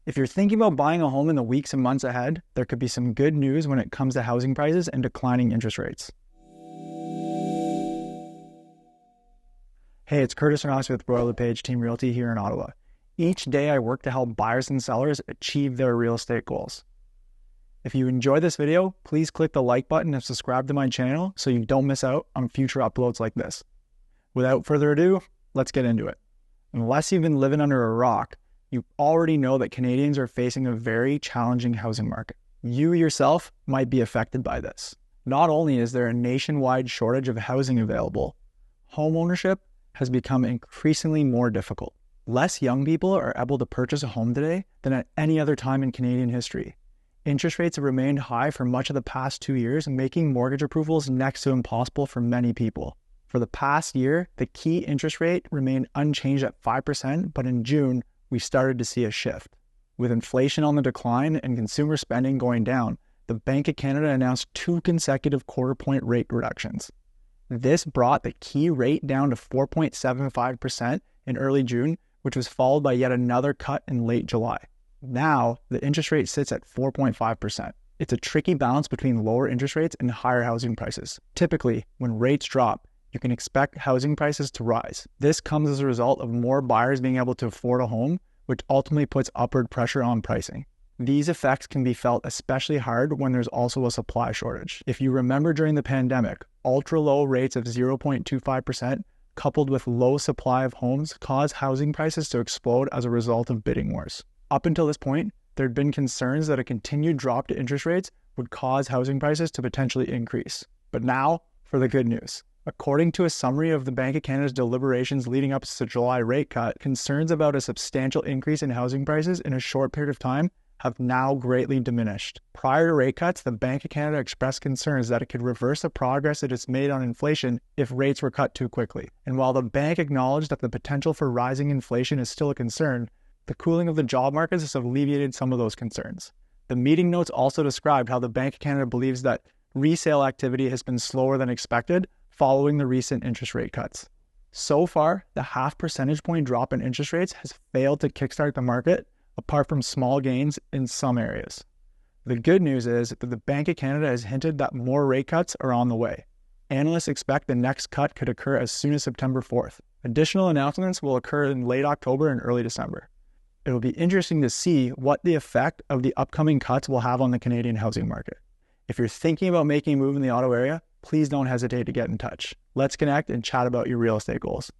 If you're thinking about buying a home in the weeks and months ahead, there could be some good news when it comes to housing prices and declining interest rates. Hey, it's Curtis Ross with Royal LePage Team Realty here in Ottawa. Each day I work to help buyers and sellers achieve their real estate goals. If you enjoy this video, please click the like button and subscribe to my channel so you don't miss out on future uploads like this. Without further ado, let's get into it. Unless you've been living under a rock, you already know that Canadians are facing a very challenging housing market. You yourself might be affected by this. Not only is there a nationwide shortage of housing available, home ownership has become increasingly more difficult. Less young people are able to purchase a home today than at any other time in Canadian history. Interest rates have remained high for much of the past 2 years, making mortgage approvals next to impossible for many people. For the past year, the key interest rate remained unchanged at 5%, but in June, we started to see a shift. With inflation on the decline and consumer spending going down, the Bank of Canada announced 2 consecutive quarter-point rate reductions. This brought the key rate down to 4.75% in early June, which was followed by yet another cut in late July. Now, the interest rate sits at 4.5%. It's a tricky balance between lower interest rates and higher housing prices. Typically, when rates drop, you can expect housing prices to rise. This comes as a result of more buyers being able to afford a home, which ultimately puts upward pressure on pricing. These effects can be felt especially hard when there's also a supply shortage. If you remember during the pandemic, ultra-low rates of 0.25% coupled with low supply of homes caused housing prices to explode as a result of bidding wars. Up until this point, there had been concerns that a continued drop to interest rates would cause housing prices to potentially increase. But now, for the good news. According to a summary of the Bank of Canada's deliberations leading up to the July rate cut, concerns about a substantial increase in housing prices in a short period of time have now greatly diminished. Prior to rate cuts, the Bank of Canada expressed concerns that it could reverse the progress it has made on inflation if rates were cut too quickly. And while the bank acknowledged that the potential for rising inflation is still a concern, the cooling of the job markets has alleviated some of those concerns. The meeting notes also described how the Bank of Canada believes that resale activity has been slower than expected following the recent interest rate cuts. So far, the half percentage point drop in interest rates has failed to kickstart the market, apart from small gains in some areas. The good news is that the Bank of Canada has hinted that more rate cuts are on the way. Analysts expect the next cut could occur as soon as September 4th. Additional announcements will occur in late October and early December. It will be interesting to see what the effect of the upcoming cuts will have on the Canadian housing market. If you're thinking about making a move in the Ottawa area, please don't hesitate to get in touch. Let's connect and chat about your real estate goals.